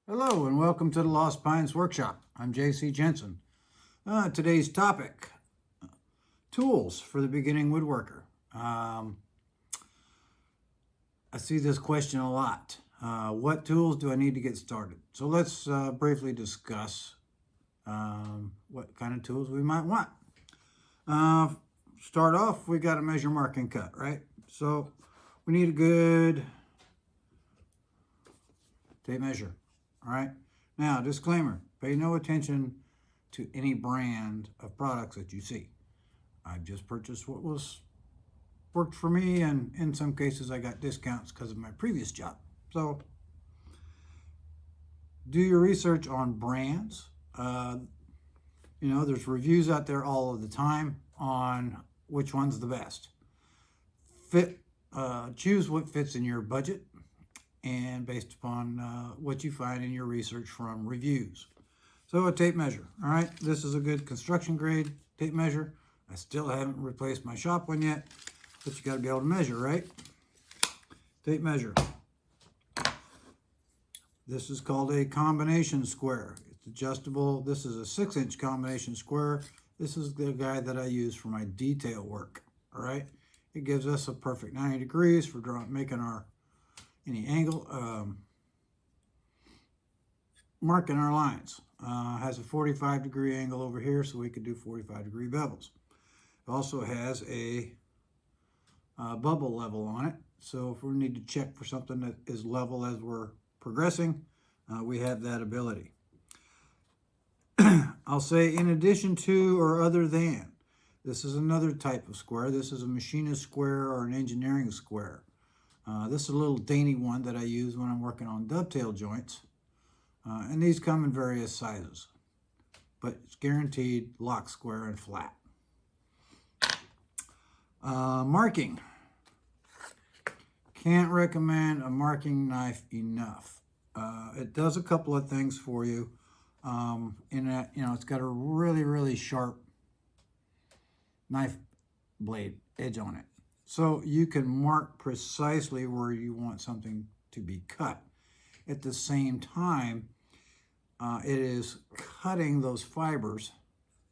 Hello and welcome to the Lost Pines Workshop. I'm J.C. Jensen. Today's topic, tools for the beginning woodworker. I see this question a lot. What tools do I need to get started? So let's briefly discuss what kind of tools we might want. Start off, we got to measure, mark, and cut, right? So we need a good tape measure. All right. Now, disclaimer, pay no attention to any brand of products that you see. I've just purchased what worked for me, and in some cases I got discounts because of my previous job. So do your research on brands. There's reviews out there all of the time on which one's the best. Choose what fits in your budget and based upon what you find in your research from reviews. So a tape measure, all right? This is a good construction grade tape measure. I still haven't replaced my shop one yet, but you gotta be able to measure, right? Tape measure. This is called a combination square. It's adjustable. This is a 6-inch combination square. This is the guide that I use for my detail work, all right? It gives us a perfect 90 degrees for making any angle, marking our lines. Has a 45-degree angle over here, so we could do 45-degree bevels. It also has a bubble level on it, so if we need to check for something that is level as we're progressing, we have that ability. I'll say in addition to or other than, this is another type of square. This is a machinist square or an engineering square. This is a little dainty one that I use when I'm working on dovetail joints. And these come in various sizes, but it's guaranteed lock, square, and flat. Marking. Can't recommend a marking knife enough. It does a couple of things for you. In that, it's got a really, really sharp knife blade edge on it. So you can mark precisely where you want something to be cut. At the same time, it is cutting those fibers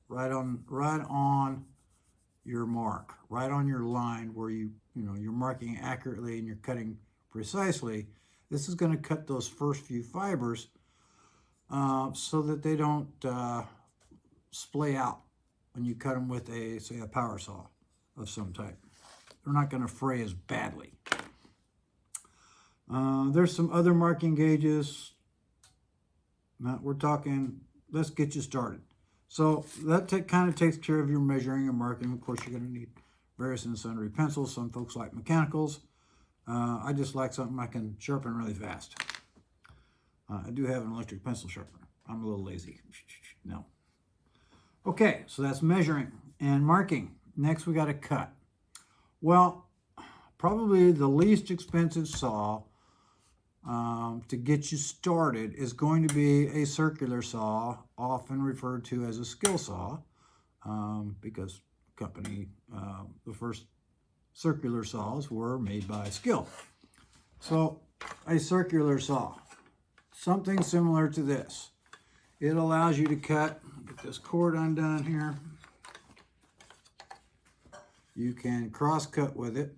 right on your mark, right on your line where you're marking accurately and you're cutting precisely. This is going to cut those first few fibers so that they don't splay out when you cut them with say a power saw of some type. They're not going to fray as badly. There's some other marking gauges. Now we're talking, let's get you started. So that kind of takes care of your measuring and marking. Of course, you're going to need various and sundry pencils. Some folks like mechanicals. I just like something I can sharpen really fast. I do have an electric pencil sharpener. I'm a little lazy. No. Okay, so that's measuring and marking. Next, we got to cut. Well, probably the least expensive saw to get you started is going to be a circular saw, often referred to as a skill saw, because the first circular saws were made by Skill. So a circular saw, something similar to this. It allows you to cut, get this cord undone here. You can cross cut with it.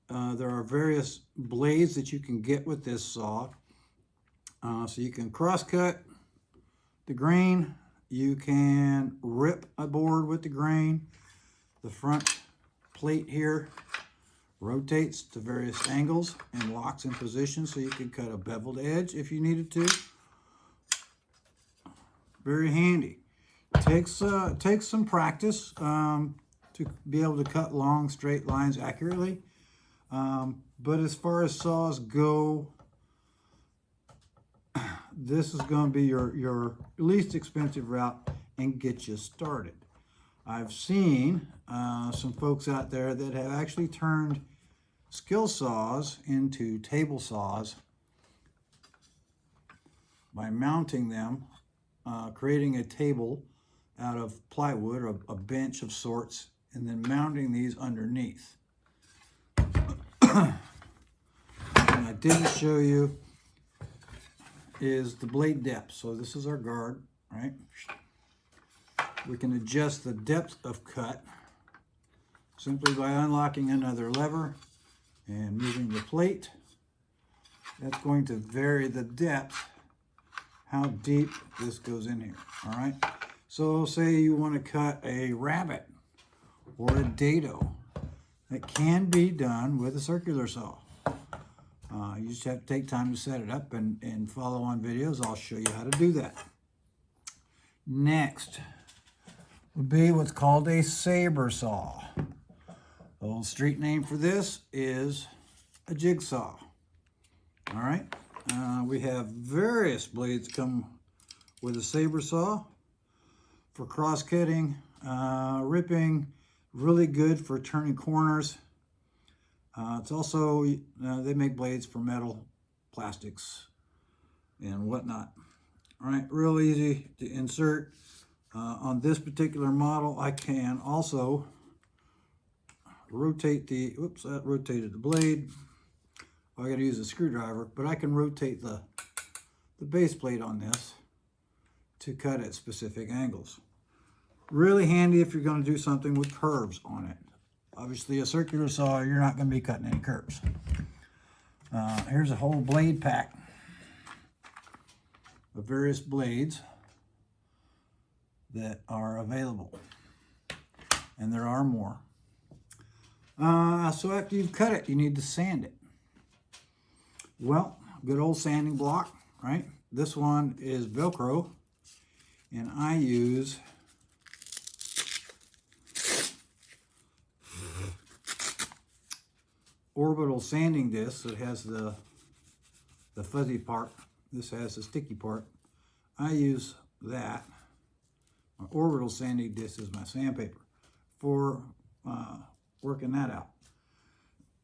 There are various blades that you can get with this saw. So you can cross cut the grain. You can rip a board with the grain. The front plate here rotates to various angles and locks in position so you can cut a beveled edge if you needed to. Very handy. Takes some practice to be able to cut long, straight lines accurately. But as far as saws go, this is going to be your least expensive route and get you started. I've seen some folks out there that have actually turned skill saws into table saws by mounting them, creating a table out of plywood or a bench of sorts, and then mounting these underneath. And I didn't show you is the blade depth. So this is our guard, right? We can adjust the depth of cut simply by unlocking another lever and moving the plate. That's going to vary the depth, how deep this goes in here, all right? So say you want to cut a rabbet or a dado. That can be done with a circular saw. You just have to take time to set it up and follow on videos. I'll show you how to do that. Next would be what's called a Saber saw. The old street name for this is a jigsaw. All right, we have various blades come with a Saber saw for cross-cutting, ripping, really good for turning corners. It's also, they make blades for metal, plastics, and whatnot. All right, real easy to insert. On this particular model, I can also rotate the, oops, that rotated the blade. I got to use a screwdriver, but I can rotate the base plate on this to cut at specific angles. Really handy if you're going to do something with curves on it. Obviously, a circular saw, you're not going to be cutting any curves. Here's a whole blade pack of various blades that are available. And there are more. So after you've cut it, you need to sand it. Well, good old sanding block, right? This one is Velcro, and I use Orbital sanding disc. It has the fuzzy part. This has the sticky part. I use that. My Orbital sanding disc is my sandpaper for working that out.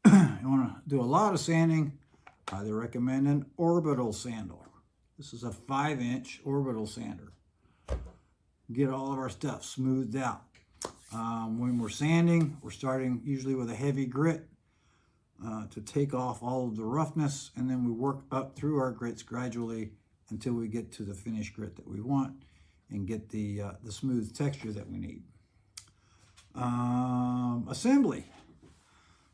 You want to do a lot of sanding, I highly recommend an Orbital sander. This is a 5-inch Orbital sander. Get all of our stuff smoothed out. When we're sanding, we're starting usually with a heavy grit to take off all of the roughness, and then we work up through our grits gradually until we get to the finished grit that we want and get the smooth texture that we need. Assembly.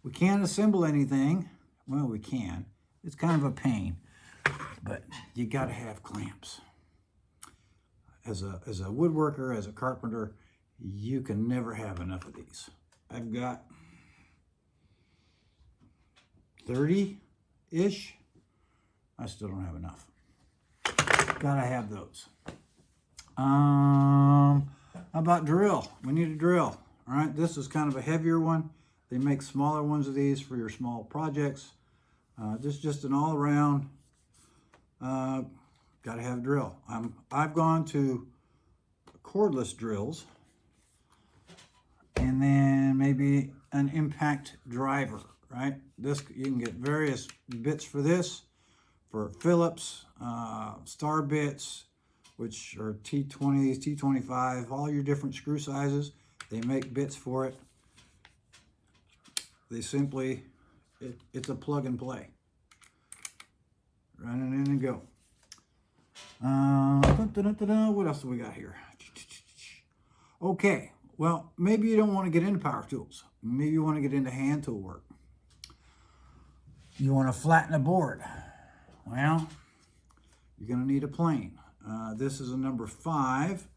We can't assemble anything. Well, we can. It's kind of a pain, but you got to have clamps. As a woodworker, as a carpenter, you can never have enough of these. I've got 30-ish. I still don't have enough. Gotta have those. How about drill? We need a drill. All right, this is kind of a heavier one. They make smaller ones of these for your small projects. Just an all-around. Gotta have a drill. I've gone to cordless drills, and then maybe an impact driver. Right? This, you can get various bits for this, for Phillips, star bits, which are T20s, T25, all your different screw sizes. They make bits for it. They simply, it's a plug and play. Run it in and go. What else do we got here? Okay, well, maybe you don't want to get into power tools. Maybe you want to get into hand tool work. You want to flatten a board. Well, you're going to need a plane. This is a number 5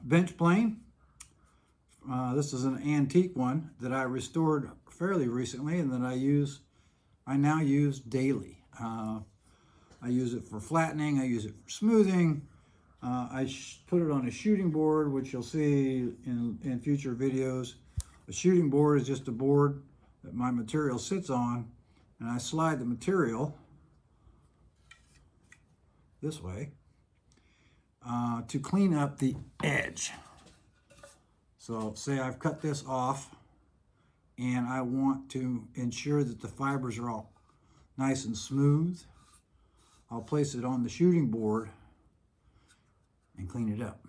bench plane. This is an antique one that I restored fairly recently and that I now use daily. I use it for flattening. I use it for smoothing. I put it on a shooting board, which you'll see in future videos. A shooting board is just a board that my material sits on, and I slide the material this way to clean up the edge. So say I've cut this off and I want to ensure that the fibers are all nice and smooth. I'll place it on the shooting board and clean it up,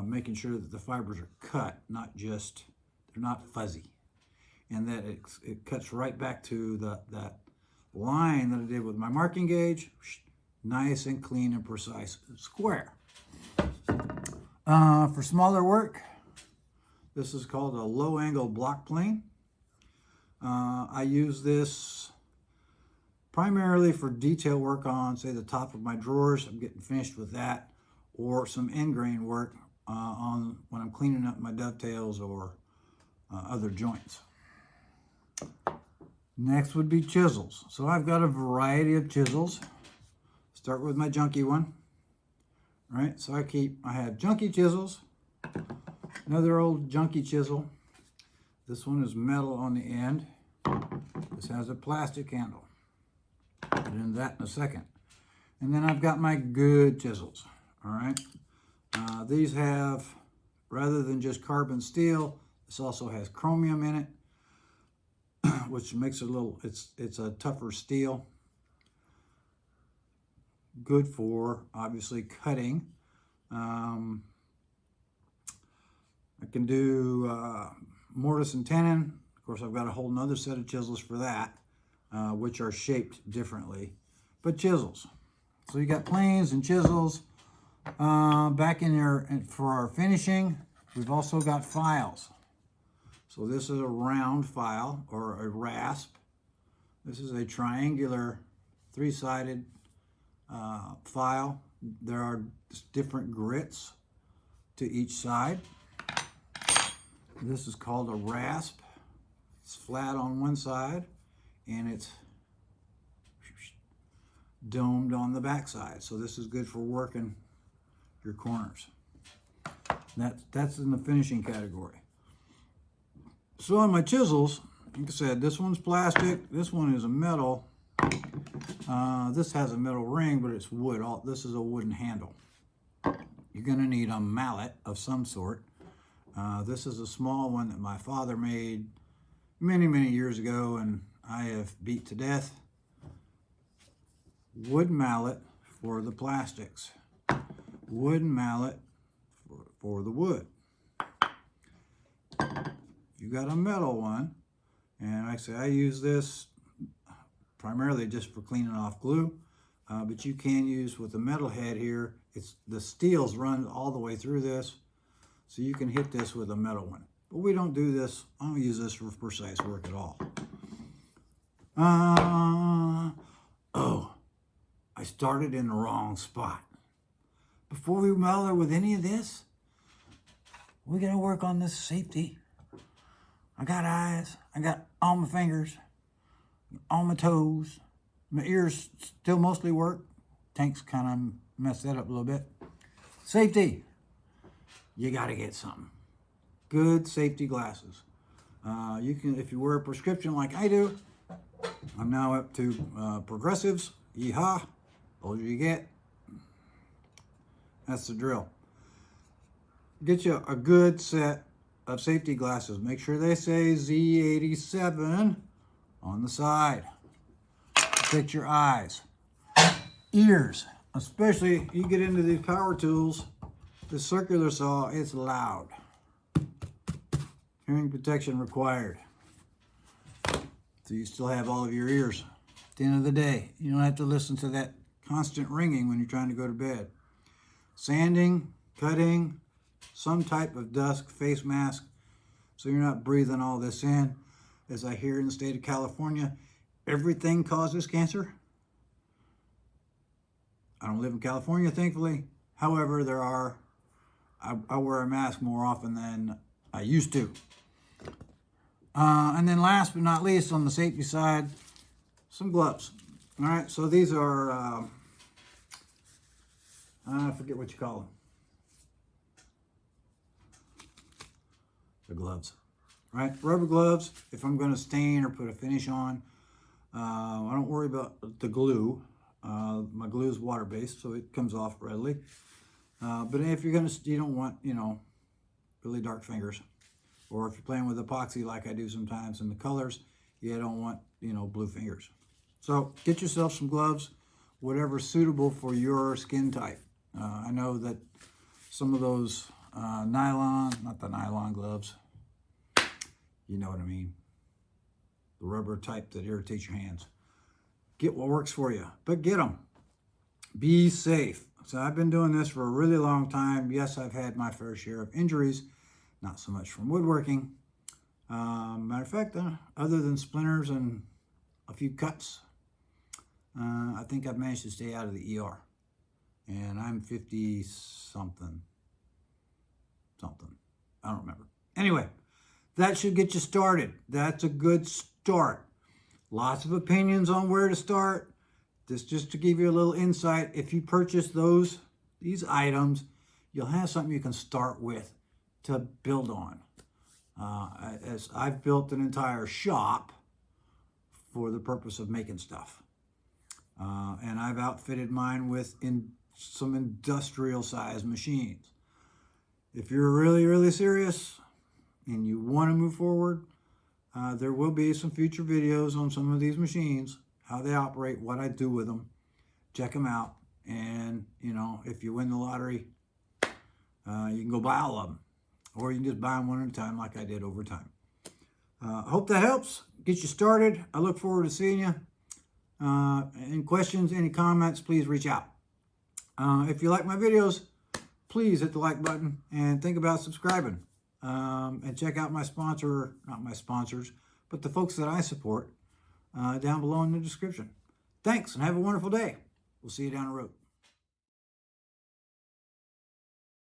making sure that the fibers are cut, they're not fuzzy, and that it cuts right back to that line that I did with my marking gauge, nice and clean and precise square. For smaller work, this is called a low angle block plane. I use this primarily for detail work on, say, the top of my drawers. I'm getting finished with that, or some end grain work on when I'm cleaning up my dovetails or other joints. Next would be chisels. So I've got a variety of chisels. Start with my junky one. All right, so I have junky chisels, another old junky chisel. This one is metal on the end. This has a plastic handle. Get into that in a second. And then I've got my good chisels. All right, these have, rather than just carbon steel, this also has chromium in it, which makes it a little, it's a tougher steel. Good for, obviously, cutting. I can do mortise and tenon. Of course, I've got a whole nother set of chisels for that, which are shaped differently. But chisels. So you got planes and chisels. Back in there for our finishing, we've also got files. So this is a round file, or a rasp. This is a triangular, three-sided file. There are different grits to each side. This is called a rasp. It's flat on one side and it's domed on the back side. So this is good for working your corners. That's in the finishing category. So on my chisels, like I said, this one's plastic, this one is a metal. This has a metal ring, but it's wood. This is a wooden handle. You're going to need a mallet of some sort. This is a small one that my father made many, many years ago, and I have beat to death. Wood mallet for the plastics. Wooden mallet for the wood. You got a metal one, and like I say, I use this primarily just for cleaning off glue, but you can use with the metal head here. The steels run all the way through this, so you can hit this with a metal one. But we don't do this. I don't use this for precise work at all. Oh, I started in the wrong spot. Before we bother with any of this, we're gonna work on this safety. I got eyes, I got all my fingers, all my toes. My ears still mostly work. Tanks kind of messed that up a little bit. Safety. You got to get something. Good safety glasses. You can, if you wear a prescription like I do. I'm now up to progressives. Yeehaw. Older you get. That's the drill. Get you a good set of safety glasses. Make sure they say Z87 on the side. Protect your eyes. Ears, especially you get into these power tools, the circular saw, it's loud. Hearing protection required. So you still have all of your ears. At the end of the day, you don't have to listen to that constant ringing when you're trying to go to bed. Sanding, cutting, some type of dust face mask, so you're not breathing all this in. As I hear in the state of California, everything causes cancer. I don't live in California, thankfully. However, I wear a mask more often than I used to. And then last but not least, on the safety side, some gloves. All right, so these are, I forget what you call them. The gloves, right? Rubber gloves, if I'm gonna stain or put a finish on. I don't worry about the glue. My glue is water-based, so it comes off readily. But if you're gonna, you don't want, really dark fingers. Or if you're playing with epoxy like I do sometimes in the colors, you don't want, blue fingers. So get yourself some gloves, whatever's suitable for your skin type. I know that some of those nylon, not the nylon gloves, you know what I mean. The rubber type that irritates your hands. Get what works for you, but get them. Be safe. So I've been doing this for a really long time. Yes, I've had my fair share of injuries, not so much from woodworking. Matter of fact, other than splinters and a few cuts, I think I've managed to stay out of the ER. And I'm 50 something. I don't remember. Anyway, that should get you started. That's a good start. Lots of opinions on where to start. This just to give you a little insight. If you purchase these items, you'll have something you can start with to build on. As I've built an entire shop for the purpose of making stuff. And I've outfitted mine with some industrial size machines. If you're really, really serious and you want to move forward, there will be some future videos on some of these machines, how they operate, what I do with them. Check them out. And, you know, if you win the lottery, you can go buy all of them. Or you can just buy them one at a time like I did over time. I hope that helps. Get you started. I look forward to seeing you. Any questions, any comments, please reach out. If you like my videos, please hit the like button and think about subscribing. And check out my sponsor, not my sponsors, but the folks that I support down below in the description. Thanks and have a wonderful day. We'll see you down the road.